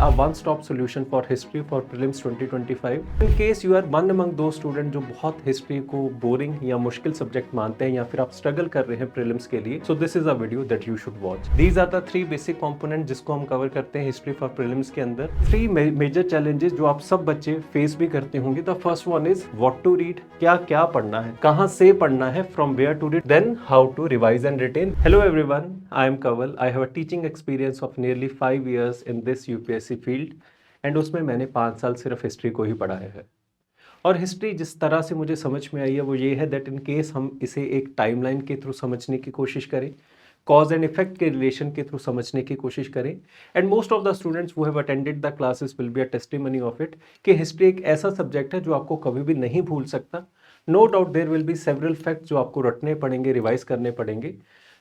a one-stop solution for history for prelims 2025. In case you are one among those students जो बहुत history को boring या मुश्किल subject मानते हैं या फिर आप स्ट्रगल कर रहे हैं प्रीलिम्स के लिए, so this is a video that you should watch. These are the three basic components जिसको हम कवर करते हैं हिस्ट्री फॉर प्रीलिम्स के अंदर. Three major challenges जो आप सब बच्चे फेस भी करते होंगे. The first one is what to read, क्या पढ़ना है, कहाँ से पढ़ना है, from where to read, then how to revise and retain. Hello everyone, I am Kaval. I have a teaching experience of nearly 5 years in this UPSC field and उसमें मैंने 5 साल सिर्फ हिस्ट्री को ही पढ़ाया है. और हिस्ट्री जिस तरह से मुझे समझ में आई है वो ये है दैट इन केस हम इसे एक टाइमलाइन के थ्रू समझने की कोशिश करें, कॉज एंड इफेक्ट के रिलेशन के थ्रू समझने की कोशिश करें, and most of the students who have attended the classes will be a testimony of it कि हिस्ट्री एक ऐसा सब्जेक्ट है जो आपको कभी भी नहीं भूल सकता. No doubt there will be several facts जो आपको रटने पड़ेंगे, रिवाइज करने पड़ेंगे.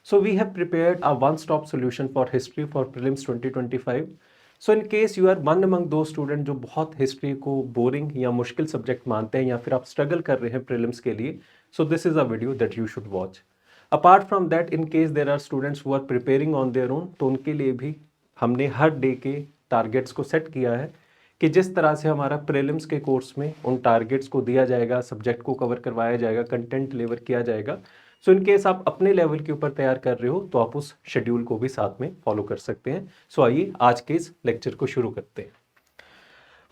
So we have prepared a one-stop solution for history for prelims 2025. So in case you are one among those students जो बहुत हिस्ट्री को बोरिंग या मुश्किल सब्जेक्ट मानते हैं या फिर आप स्ट्रगल कर रहे हैं प्रीलिम्स के लिए, so this is a video that you should watch. Apart from that, in case there are students who are preparing on their own, तो उनके लिए भी हमने हर डे के टारगेट्स को सेट किया है कि जिस तरह से हमारा प्रीलिम्स के कोर्स में उन टारगेट्स को दिया जाएगा, सब्जेक्ट को कवर करवाया जाएगा, कंटेंट डिलीवर किया जाएगा. सो इन केस आप अपने लेवल के ऊपर तैयार कर रहे हो तो आप उस शेड्यूल को भी साथ में फॉलो कर सकते हैं. सो आइए आज के इस लेक्चर को शुरू करते हैं.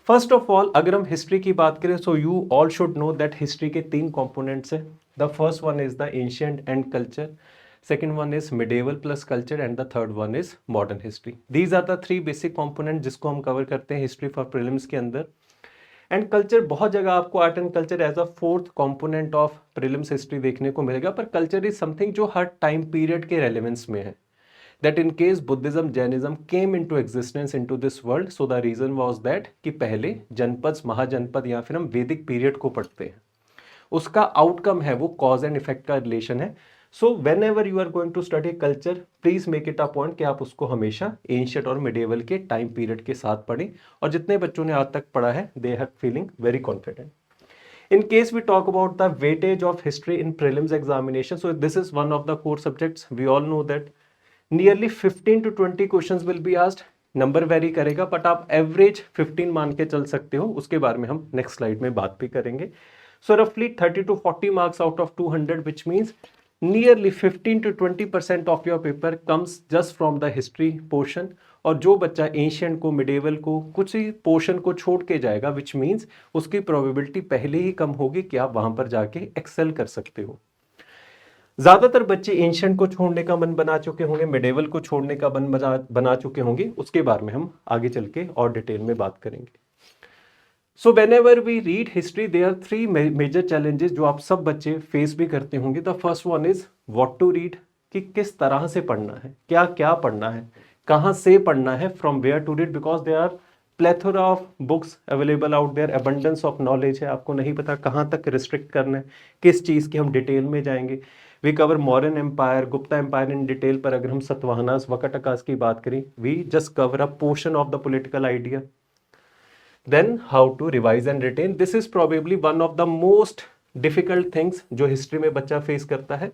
फर्स्ट ऑफ ऑल अगर हम हिस्ट्री की बात करें so you all should know that history के 3 कंपोनेंट्स हैं. The first one is the ancient and culture, second one is medieval plus culture and the third one is modern history. These are the 3 basic component जिसको हम cover करते हैं history for prelims के अंदर. And culture बहुत जगह आपको art and culture as a 4th component of prelims history देखने को मिलेगा, पर कल्चर इज समथिंग जो हर टाइम पीरियड के रेलेवेंस में है. That in case Buddhism Jainism came into existence into this world, so the reason was that कि पहले जनपद, महाजनपद या फिर हम वैदिक पीरियड को पढ़ते हैं, उसका आउटकम है वो कॉज एंड इफेक्ट का रिलेशन है. So whenever you are going to study culture please make it a point कि आप उसको हमेशा एंशिएंट और मिडेवल के टाइम पीरियड के साथ पढ़ें. और जितने बच्चों ने आज तक पढ़ा है they are feeling very confident. In case we talk about the weightage of history in prelims examination, so this is one of the core subjects. We all know that nearly 15 to 20 questions will be asked. Number very करेगा but आप average 15 मान के चल सकते हो, उसके बारे में हम नेक्स्ट स्लाइड में बात भी करेंगे. सो रफली 30 to 40 marks out of 200 which means nearly 15 to 20% of your paper comes just from the history portion. और जो बच्चा एंशिएंट को, मिडेवल को, कुछ ही पोर्शन को छोड़ के जाएगा विच मीन्स उसकी प्रोबेबिलिटी पहले ही कम होगी कि आप वहां पर जाके एक्सेल कर सकते हो. ज्यादातर बच्चे एंशिएंट को छोड़ने का मन बना चुके होंगे, मिडेवल को छोड़ने का मन बना चुके होंगे, उसके बारे में हम आगे चल के और डिटेल में बात करेंगे. सो whenever we read history there are 3 major challenges जो आप सब बच्चे फेस भी करते होंगे. The first one is what to read, कि किस तरह से पढ़ना है, क्या पढ़ना है, कहाँ से पढ़ना है, from where to read, because there are plethora of books available out there, abundance of knowledge है, आपको नहीं पता कहाँ तक रिस्ट्रिक्ट करना है, किस चीज़ की हम डिटेल में जाएंगे. We cover Mauryan empire, Gupta empire in detail, पर अगर हम सतवाहनास, वकटकास की बात करें we just cover a portion of the political idea. Then how to revise and retain. This is probably one of the most difficult things जो history में बच्चा face करता है,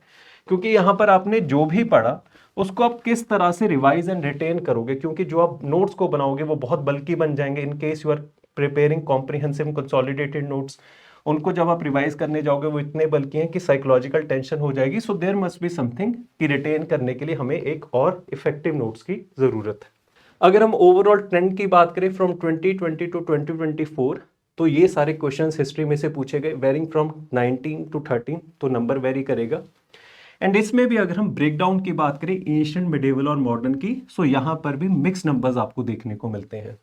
क्योंकि यहाँ पर आपने जो भी पढ़ा उसको आप किस तरह से रिवाइज एंड रिटेन करोगे, क्योंकि जो आप नोट्स को बनाओगे वो बहुत बल्कि बन जाएंगे. In case you are preparing comprehensive consolidated notes, उनको जब आप रिवाइज करने जाओगे वो इतने बल्कि हैं कि साइकोलॉजिकल टेंशन हो जाएगी. So there must be something कि रिटेन करने के लिए हमें एक और इफेक्टिव नोट्स की जरूरत है. अगर हम ओवरऑल ट्रेंड की बात करें फ्रॉम 2020 टू 2024, तो ये सारे क्वेश्चंस हिस्ट्री में से पूछे गए वेरिंग फ्रॉम 19 टू 13, तो नंबर वेरी करेगा. एंड इसमें भी अगर हम ब्रेकडाउन की बात करें एंशिएंट, मिडेवल और मॉडर्न की, सो यहाँ पर भी मिक्स नंबर्स आपको देखने को मिलते हैं.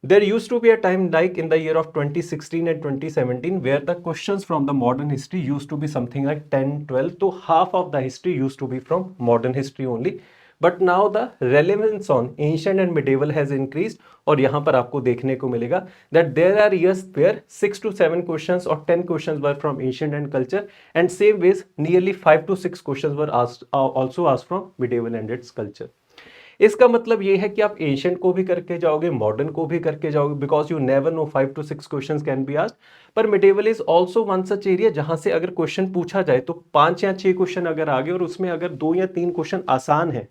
There used to be a time like in the year of 2016 and 2017 where the questions from the modern history used to be something like 10, 12, so half of the history used to be from modern history only. But now the relevance on ancient and medieval has increased, और यहाँ पर आपको देखने को मिलेगा that there are years where 6 to 7 questions or 10 questions were from ancient and culture, and same ways nearly 5 to 6 questions were also asked from medieval and its culture. इसका मतलब ये है कि आप एंशिएंट को भी करके जाओगे, मॉडर्न को भी करके जाओगे, because you never know 5 to 6 questions can be asked. पर medieval is also one such area जहां से अगर क्वेश्चन पूछा जाए तो 5 या 6 क्वेश्चन अगर आ गए और उसमें अगर 2 या 3 क्वेश्चन आसान है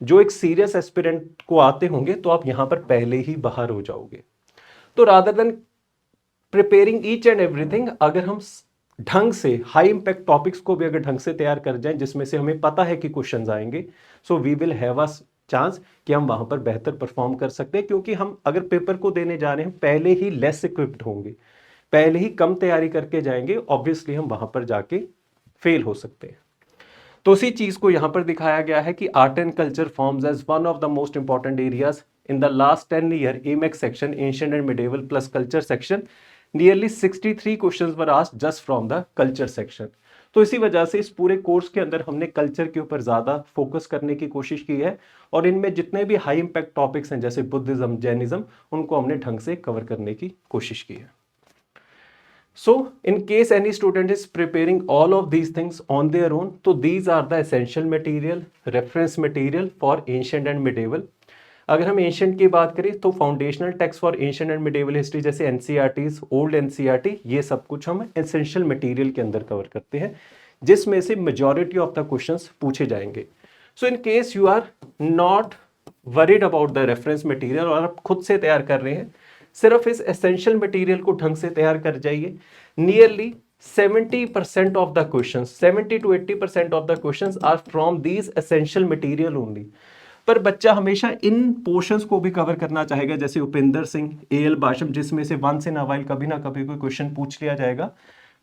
जो एक सीरियस एस्पिरेंट को आते होंगे तो आप यहां पर पहले ही बाहर हो जाओगे। तो rather than preparing each and everything, अगर हम ढंग से हाई इंपैक्ट टॉपिक्स को भी अगर ढंग से तैयार कर जाएं जिसमें से हमें पता है कि क्वेश्चंस आएंगे, so we will have a chance कि हम वहां पर बेहतर परफॉर्म कर सकते हैं, क्योंकि हम अगर पेपर को देने जा रहे हैं पहले ही लेस इक्विप्ड होंगे, पहले ही कम तैयारी करके जाएंगे, ऑब्वियसली हम वहां पर जाके फेल हो सकते हैं। तो उसी चीज को यहां पर दिखाया गया है कि art and culture forms as one of the most important areas in the last 10 year MX section ancient and medieval plus culture section nearly 63 questions were asked just from the culture section. तो इसी वजह से इस पूरे course के अंदर हमने culture के ऊपर ज्यादा फोकस करने की कोशिश की है, और इनमें जितने भी हाई इंपैक्ट टॉपिक्स हैं जैसे बुद्धिज्म, जैनिज्म, उनको हमने ढंग से कवर करने की कोशिश की है। So, in case any student is preparing all of these things on their own, so these are the essential material, reference material for ancient and medieval. अगर हम एंशिएंट की बात करें तो foundational text for ancient and medieval history जैसे NCERTs, old NCERT, ये सब कुछ हम एसेंशियल मटेरियल के अंदर कवर करते हैं, जिसमें से मेजॉरिटी ऑफ द क्वेश्चंस पूछे जाएंगे। So in case you are not worried about the reference material और आप खुद से तैयार कर रहे हैं, सिर्फ इस एसेंशियल मटेरियल को ढंग से तैयार कर जाइए। Nearly 70% of the questions, 70 to 80% of the questions are from these essential material only. पर बच्चा हमेशा इन पोर्शंस को भी कवर करना चाहेगा, जैसे उपेंद्र सिंह, एएल भाषम, जिसमें से वंस इन अ व्हाइल कभी ना कभी कोई क्वेश्चन पूछ लिया जाएगा।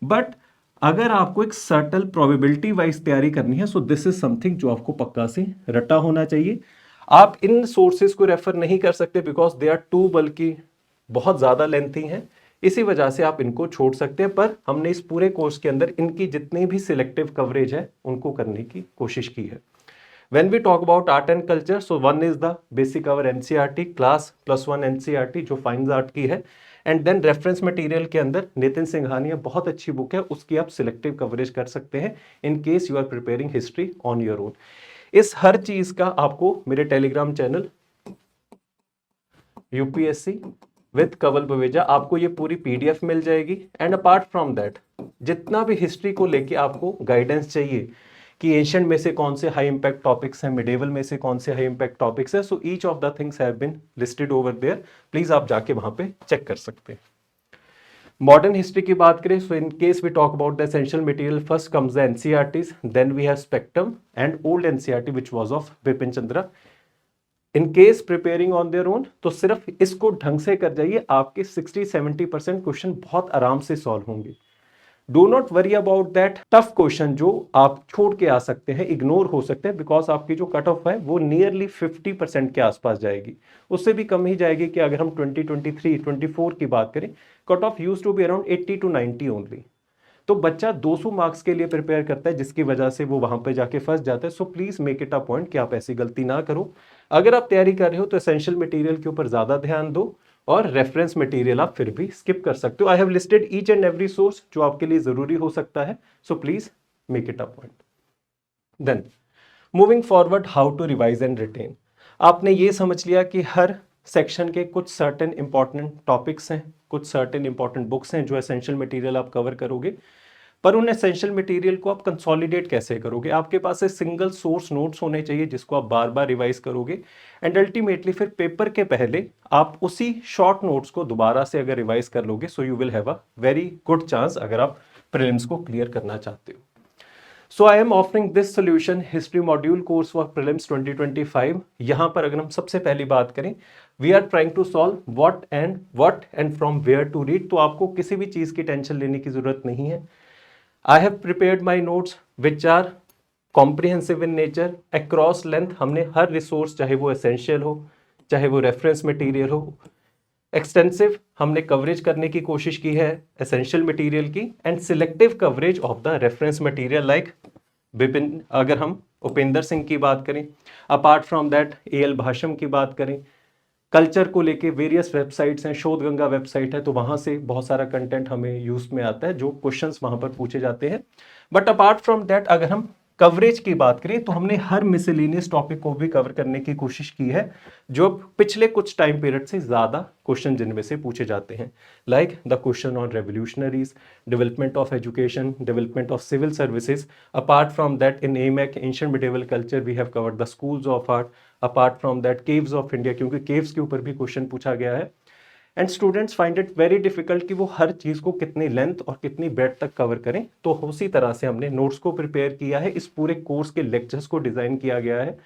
बट अगर आपको एक सर्टल प्रोबेबिलिटी वाइज तैयारी करनी है, सो दिस इज समथिंग जो आपको पक्का से रटा होना चाहिए। आप इन सोर्सेज को रेफर नहीं कर सकते बिकॉज दे आर टू बल्कि बहुत ज्यादा लेंथी हैं, इसी वजह से आप इनको छोड़ सकते हैं। पर हमने इस पूरे कोर्स के अंदर इनकी जितनी भी सिलेक्टिव कवरेज है उनको करने की कोशिश की है। When we talk about art and culture, so one is the basic our NCERT class +1 NCERT जो फाइन्स आर्ट की है, एंड देन रेफरेंस मटेरियल के अंदर नितिन सिंघानिया बहुत अच्छी बुक है, उसकी आप सिलेक्टिव कवरेज कर सकते हैं in case you are preparing history on your own. इस हर चीज का आपको मेरे Telegram channel UPSC with Kawal Baweja, आपको ये पूरी पीडीएफ मिल जाएगी। एंड अपार्ट फ्रॉम दैट जितना भी हिस्ट्री को लेके आपको गाइडेंस चाहिए कि एशियन में से कौन से हाई इंपैक्ट टॉपिक्स हैं, मिडिवल में से कौन से हाई इंपैक्ट टॉपिक्स हैं, so each of the things have been listed over there, please आप जाके वहां पे चेक कर सकते हैं। मॉडर्न हिस्ट्री की बात करें, so in case we talk about the essential material, first comes the NCERTs, then we have spectrum and old NCERT which was of Bipin Chandra. In case preparing on their own, तो सिर्फ इसको ढंग से कर जाइए, आपके 60-70% क्वेश्चन बहुत आराम से सॉल्व होंगे। Do not worry about that tough question जो आप छोड़ के आ सकते हैं, इग्नोर हो सकते हैं, बिकॉज आपकी जो कट ऑफ है वो नियरली 50% के आसपास जाएगी, उससे भी कम ही जाएगी। कि अगर हम 2023-24 की बात करें, cut off used to be around 80 to 90 only. तो बच्चा 200 मार्क्स के लिए प्रिपेयर करता है, जिसकी वजह से वो वहां पे जाके फंस जाता है। So please make it a point कि आप ऐसी गलती ना करो। अगर आप तैयारी कर रहे हो तो एसेंशियल मटेरियल के ऊपर ज्यादा ध्यान दो, और रेफरेंस मटेरियल आप फिर भी स्किप कर सकते हो। I have listed each and every source जो आपके लिए जरूरी हो सकता है, so please make it a point. Then moving forward, how to revise and retain. आपने ये समझ लिया कि हर सेक्शन के कुछ सर्टेन इंपॉर्टेंट टॉपिक्स हैं, कुछ सर्टेन इंपॉर्टेंट बुक्स हैं जो एसेंशियल मटेरियल आप कवर करोगे, पर उन एसेंशियल मटेरियल को आप कंसोलिडेट कैसे करोगे। आपके पास सिंगल सोर्स नोट्स होने चाहिए जिसको आप बार बार रिवाइज करोगे, एंड अल्टीमेटली फिर पेपर के पहले आप उसी शॉर्ट नोट्स को दोबारा से अगर रिवाइज कर लोगे, so you will have a very good chance अगर आप प्रीलिम्स को क्लियर करना चाहते हो। So I am offering this solution history module course for prelims 2025। यहां पर अगर हम सबसे पहली बात करें, we are trying to solve what and from where to read. तो आपको किसी भी चीज की टेंशन लेने की जरूरत नहीं है। I have prepared my notes which are comprehensive in nature across length। हमने हर रिसोर्स, चाहे वो एसेंशियल हो, चाहे वो रेफरेंस मटेरियल हो, एक्सटेंसिव हमने कवरेज करने की कोशिश की है एसेंशियल मटेरियल की, and selective coverage of the reference material like Vipin, अगर हम उपेंद्र सिंह की बात करें, अपार्ट फ्रॉम दैट एएल भाषम की बात करें, कल्चर को लेके वेरियस वेबसाइट्स हैं, शोध गंगा वेबसाइट है, तो वहां से बहुत सारा कंटेंट हमें यूज में आता है जो क्वेश्चंस वहां पर पूछे जाते हैं। बट अपार्ट फ्रॉम दैट अगर हम कवरेज की बात करें तो हमने हर मिसलेनियस टॉपिक को भी कवर करने की कोशिश की है जो पिछले कुछ टाइम पीरियड से ज़्यादा क्वेश्चन जिनमें से पूछे जाते हैं, like the question on revolutionaries, development of education, development of civil services. Apart from that in AMAC ancient medieval culture we have covered the schools of art. Apart from that caves of India, क्योंकि caves के ऊपर भी question पूछा गया है. And students find it very difficult कि वो हर चीज़ को कितनी लेंथ और कितनी ब्रेथ तक कवर करें. तो उसी तरह से हमने नोट्स को प्रिपेयर किया है, इस पूरे कोर्स के लेक्चर्स को डिज़ाइन किया गया है.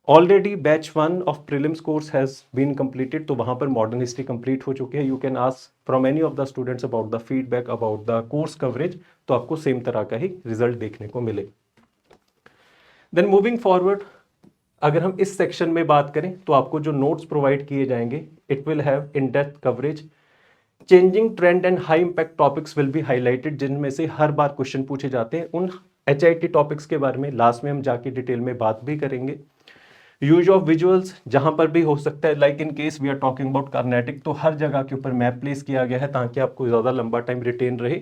Already batch 1 of prelims course has been completed, तो वहाँ पर मॉडर्न हिस्ट्री कंप्लीट हो चुकी है. You can ask from any of the students about the feedback about the course coverage, तो आपको सेम तरह का ही रिजल्ट देखने को मिले. देन मूविंग फॉरवर्ड, अगर हम इस सेक्शन में बात करें तो आपको जो नोट्स प्रोवाइड किए जाएंगे, it will have in depth coverage. Changing trend and high impact topics will be highlighted, जिनमें से हर बार क्वेश्चन पूछे जाते हैं. उन HIT टॉपिक्स के बारे में लास्ट में हम जाके डिटेल में बात भी करेंगे. यूज ऑफ विजुअल्स, जहां पर भी हो सकता है, like in case we are talking about Carnatic, तो हर जगह के ऊपर मैप प्लेस किया गया है ताकि आपको ज़्यादा लंबा टाइम रिटेन रहे.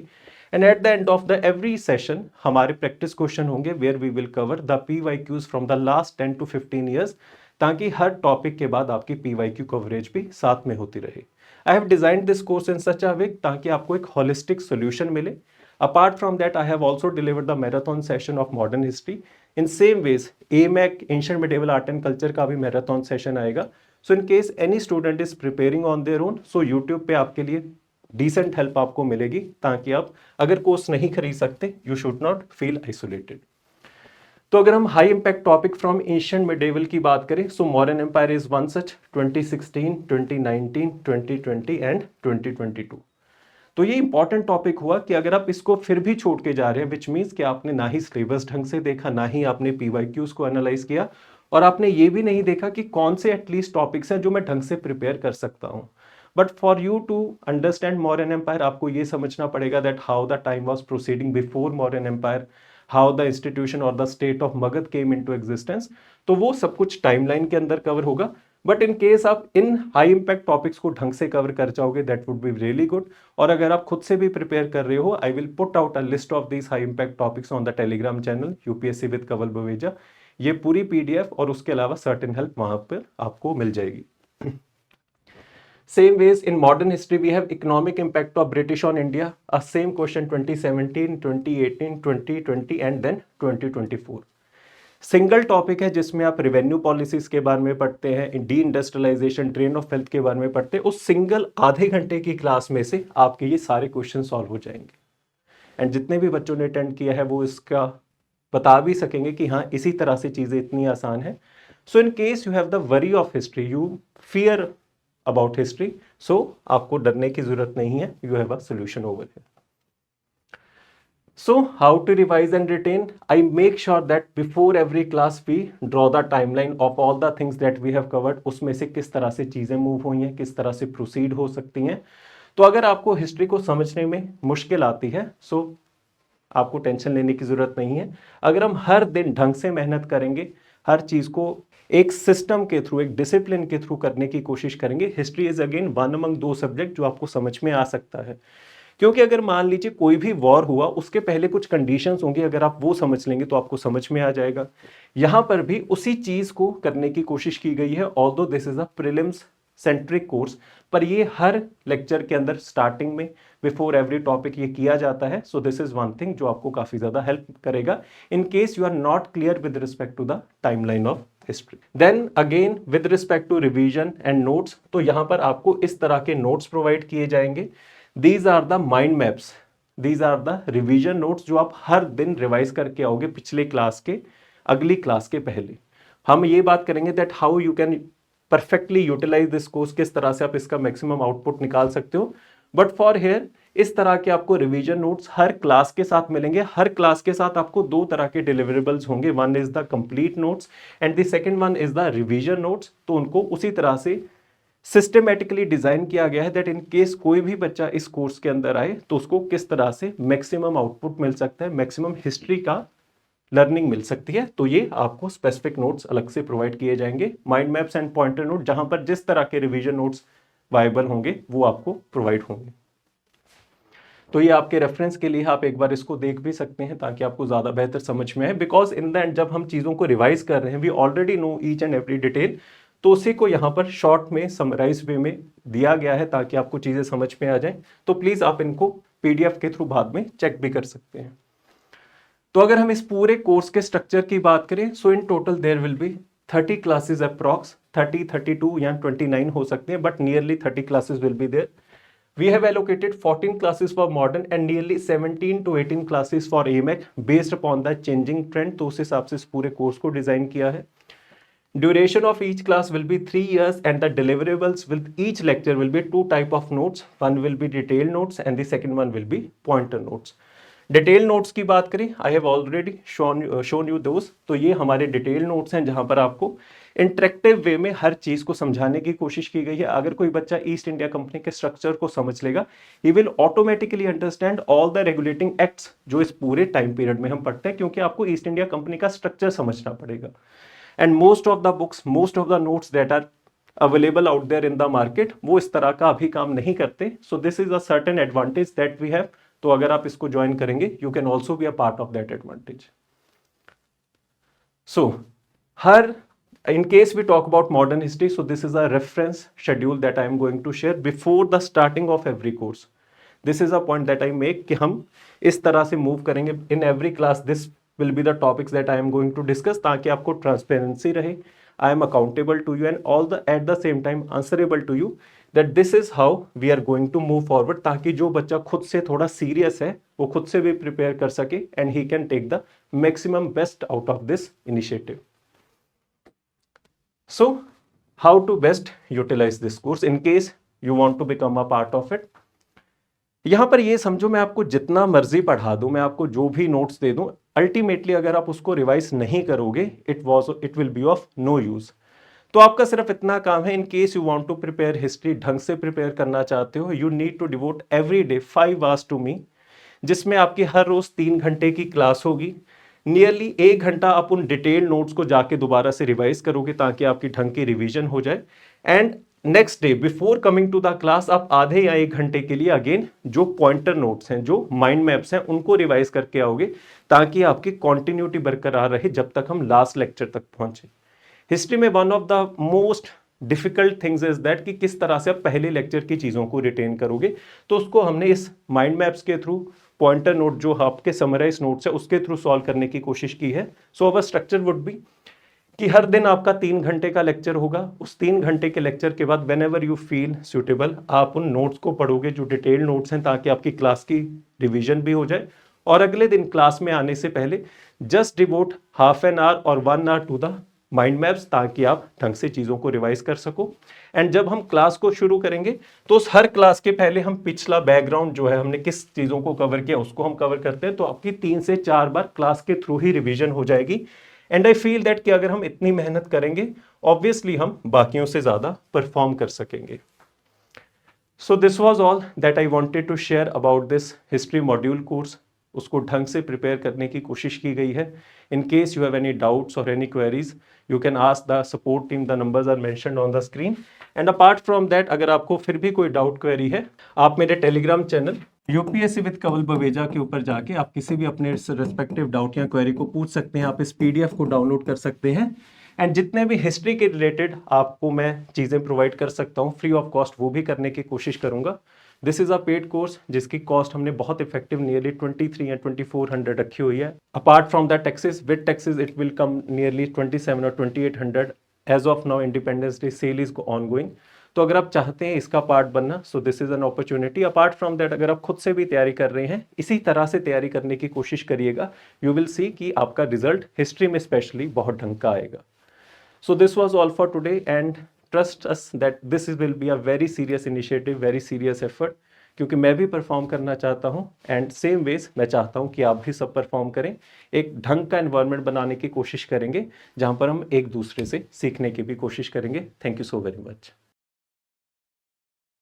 And at the end of the every session हमारे प्रैक्टिस क्वेश्चन होंगे where we will cover the PYQs from the last 10 to 15 years, ताकि हर टॉपिक के बाद आपकी PYQ कवरेज भी साथ में होती रहे. I have designed this course in such a way ताकि आपको एक होलिस्टिक सोल्यूशन मिले. Apart from that I have also delivered the marathon session of modern history. In same ways AMAC ancient medieval art and culture का भी marathon session आएगा. So in case any student is preparing on their own, so YouTube पे आपके लिए decent help आपको मिलेगी, ताकि आप अगर कोर्स नहीं खरीद सकते, you should not feel isolated. तो अगर हम high impact topic from ancient medieval की बात करें, so modern empire is one such. 2016, 2019, 2020 and 2022. तो ये इंपॉर्टेंट टॉपिक हुआ कि अगर आप इसको फिर भी छोड़ के जा रहे हैं, विच मीन्स कि आपने ना ही सिलेबस ढंग से देखा, ना ही आपने PYQs को एनालाइज किया, और आपने ये भी नहीं देखा कि कौन से एटलीस्ट टॉपिक्स हैं जो मैं ढंग से प्रिपेयर कर सकता हूँ. But for you to understand modern empire, आपको ये समझना पड़ेगा that how the time was proceeding before modern empire, how the institution और the state of Magadh came into existence. तो वो सब कुछ टाइमलाइन के अंदर कवर होगा. बट इन केस आप इन हाई इंपैक्ट टॉपिक्स को ढंग से कवर कर जाओगे, that would be really good. और अगर आप खुद से भी प्रिपेयर कर रहे हो, I will put out a list of these high impact topics on the Telegram channel UPSC with Kanwal Baweja. ये पूरी PDF और उसके अलावा सर्टेन हेल्प वहां पर आपको मिल जाएगी. Same ways in modern history we have economic impact of British on India, a same question 2017, 2018, 2020 and then 2024. Single topic है जिसमें आप रेवेन्यू पॉलिसीज के बारे में पढ़ते हैं, deindustrialisation, drain of wealth के बारे में पढ़ते हैं. उस सिंगल आधे घंटे की क्लास में से आपके ये सारे क्वेश्चन सॉल्व हो जाएंगे. एंड जितने भी बच्चों ने अटेंड किया है वो इसका बता भी सकेंगे कि हाँ इसी तरह से चीज़ें इतनी आसान है. So in case you have the worry of history, you fear about history, so आपको डरने की जरूरत नहीं है, you have a solution over here. So how to revise and retain? I make sure that before every class we draw the timeline of all the things that we have covered. उसमें से किस तरह से चीज़ें move हुई हैं, किस तरह से प्रोसीड हो सकती हैं. तो अगर आपको हिस्ट्री को समझने में मुश्किल आती है, सो आपको टेंशन लेने की ज़रूरत नहीं है. अगर हम हर दिन ढंग से मेहनत करेंगे, हर चीज़ को एक सिस्टम के थ्रू, एक डिसिप्लिन के थ्रू करने की कोशिश करेंगे, history is again one among दो सब्जेक्ट जो आपको समझ में आ सकता है. क्योंकि अगर मान लीजिए कोई भी वॉर हुआ, उसके पहले कुछ कंडीशंस होंगी, अगर आप वो समझ लेंगे तो आपको समझ में आ जाएगा. यहां पर भी उसी चीज को करने की कोशिश की गई है, although this is a prelims centric course, पर ये हर लेक्चर के अंदर स्टार्टिंग में बिफोर एवरी टॉपिक ये किया जाता है. So this is one thing जो आपको काफी ज्यादा हेल्प करेगा in case you are not clear with respect to the timeline of history. Then again with respect to revision and notes, तो यहां पर आपको इस तरह के नोट्स प्रोवाइड किए जाएंगे. These are the mind maps, these are the revision notes जो आप हर दिन रिवाइज करके आओगे पिछले क्लास के, अगली क्लास के पहले. हम ये बात करेंगे that how you can perfectly utilise this course, किस तरह से आप इसका मैक्सिमम आउटपुट निकाल सकते हो. बट फॉर हेयर इस तरह के आपको रिवीजन नोट्स हर क्लास के साथ मिलेंगे. हर क्लास के साथ आपको दो तरह के डिलीवरेबल्स होंगे, one is the complete notes and the second one is the revision notes. तो उनको उसी तरह से सिस्टमेटिकली डिजाइन किया गया है दैट इन केस कोई भी बच्चा इस कोर्स के अंदर आए तो उसको किस तरह से मैक्सिमम आउटपुट मिल सकता है, मैक्सिमम हिस्ट्री का लर्निंग मिल सकती है. तो ये आपको स्पेसिफिक नोट्स अलग से प्रोवाइड किए जाएंगे, mind maps and pointer note, जहां पर जिस तरह के रिवीजन नोट्स वायबल होंगे वो आपको प्रोवाइड होंगे. तो ये आपके रेफरेंस के लिए आप एक बार इसको देख भी सकते हैं ताकि आपको ज़्यादा बेहतर समझ में आए, बिकॉज इन द एंड जब हम चीज़ों को रिवाइज कर रहे हैं we already know each and every detail, तो उसी को यहाँ पर शॉर्ट में समराइज वे में दिया गया है ताकि आपको चीज़ें समझ में आ जाएं। तो प्लीज़ आप इनको PDF के थ्रू बाद में चेक भी कर सकते हैं। तो अगर हम इस पूरे कोर्स के स्ट्रक्चर की बात करें, so in total there will be 30 classes approx, 30, 32 या 29 हो सकते हैं, but nearly 30 classes will be there. We have allocated 14 classes for modern and nearly 17 to 18 classes for AMAC based upon the changing trend। तो उस हिसाब से इस पूरे कोर्स को डिजाइन किया है। Duration of each class will be 3 years and the deliverables with each lecture will be 2 type of notes. One will be detailed notes and the second one will be pointer notes। Detail notes की बात करें, I have already shown you दोस। तो ये हमारे detail notes हैं जहां पर आपको इंटरेक्टिव वे में हर चीज को समझाने की कोशिश की गई है। अगर कोई बच्चा ईस्ट इंडिया कंपनी के स्ट्रक्चर को समझ लेगा, he will automatically understand all the regulating acts जो इस पूरे टाइम पीरियड में हम पढ़ते हैं, क्योंकि आपको ईस्ट इंडिया कंपनी का स्ट्रक्चर समझना पड़ेगा। And most of the books, most of the notes that are available out there in the market, वो इस तरह का अभी काम नहीं करते। So this is a certain advantage that we have. तो अगर आप इसको ज्वाइन करेंगे, you can also be a part of that advantage. So हर in case we talk about modern history, so this is a reference schedule that I am going to share before the starting of every course। this is a point that I make कि हम इस तरह से move करेंगे in every class। this will be the topics that I am going to discuss ताकि आपको transparency रहे, I am accountable to you and all the at the same time answerable to you that this is how we are going to move forward, ताकि जो बच्चा खुद से थोड़ा serious है वो खुद से भी prepare कर सके and he can take the maximum best out of this initiative। So how to best utilize this course in case you want to become a part of it। यहां पर ये समझो मैं आपको जितना मर्जी पढ़ा दूं, मैं आपको जो भी नोट्स दे दूं, अल्टीमेटली अगर आप उसको रिवाइज नहीं करोगे it will be of no use. तो आपका सिर्फ इतना काम है, in case you want to prepare history, ढंग से प्रिपेयर करना चाहते हो, you need to devote every day 5 hours to me, जिसमें आपकी हर रोज 3 घंटे की क्लास होगी। नियरली 1 घंटा आप उन डिटेल नोट्स को जाके दोबारा से रिवाइज करोगे ताकि आपकी ढंग की रिवीजन हो जाए। And next day before coming to the class आप आधे या 1 घंटे के लिए अगेन जो पॉइंटर नोट्स हैं, जो माइंड मैप्स हैं, उनको रिवाइज करके आओगे ताकि आपकी कॉन्टिन्यूटी बरकरार रहे जब तक हम लास्ट लेक्चर तक पहुंचे। हिस्ट्री में one of the most difficult things is that कि किस तरह से आप पहले लेक्चर की चीज़ों को रिटेन करोगे। तो उसको हमने इस माइंड मैप्स के थ्रू, पॉइंटर नोट जो आपके समराइज नोट्स है उसके थ्रू सॉल्व करने की कोशिश की है। सो अवर स्ट्रक्चर वुड बी कि हर दिन आपका 3 घंटे का लेक्चर होगा। उस 3 घंटे के लेक्चर के बाद when ever you feel suitable आप उन नोट्स को पढ़ोगे जो डिटेल्ड नोट्स हैं, ताकि आपकी क्लास की रिवीजन भी हो जाए। और अगले दिन क्लास में आने से पहले just devote half an hour और 1 hour to the mind maps ताकि आप ढंग से चीज़ों को रिवाइज कर सको। एंड जब हम क्लास को शुरू करेंगे तो उस हर क्लास के पहले हम पिछला बैकग्राउंड जो है, हमने किस चीज़ों को कवर किया उसको हम कवर करते हैं। तो आपकी 3 से 4 बार क्लास के थ्रू ही रिवीजन हो जाएगी। एंड आई फील दैट कि अगर हम इतनी मेहनत करेंगे ऑब्वियसली हम बाकियों से ज़्यादा परफॉर्म कर सकेंगे। So this was all that I wanted to share about this history module course. उसको ढंग से प्रिपेयर करने की कोशिश की गई है। In case you have any doubts और any queries you can ask the support team, the numbers are mentioned on the screen. And apart from that अगर आपको फिर भी कोई डाउट क्वेरी है, आप मेरे Telegram channel UPSC with Kanwal Baweja के ऊपर जाके आप किसी भी अपने रेस्पेक्टिव डाउट या क्वेरी को पूछ सकते हैं। आप इस PDF को डाउनलोड कर सकते हैं एंड जितने भी हिस्ट्री के रिलेटेड आपको मैं चीज़ें प्रोवाइड कर सकता हूँ फ्री ऑफ कॉस्ट, वो भी करने की कोशिश करूँगा। This is a paid course जिसकी कॉस्ट हमने बहुत इफेक्टिव नियरली 23 या 2400 रखी हुई है। Apart from the taxes, with taxes it will come nearly 27 और 2800 as of now. Independence Day sale is ongoing. तो अगर आप चाहते हैं इसका पार्ट बनना, so this is an opportunity. Apart from that अगर आप खुद से भी तैयारी कर रहे हैं, इसी तरह से तैयारी करने की कोशिश करिएगा। यू विल सी कि आपका रिजल्ट हिस्ट्री में स्पेशली बहुत ढंग का आएगा। सो this was all for today and trust us that this will be a very serious initiative, very serious effort, क्योंकि मैं भी परफॉर्म करना चाहता हूं एंड सेम वेज मैं चाहता हूं कि आप भी सब परफॉर्म करें। एक ढंग का एनवायरनमेंट बनाने की कोशिश करेंगे जहां पर हम एक दूसरे से सीखने की भी कोशिश करेंगे। Thank you so very much.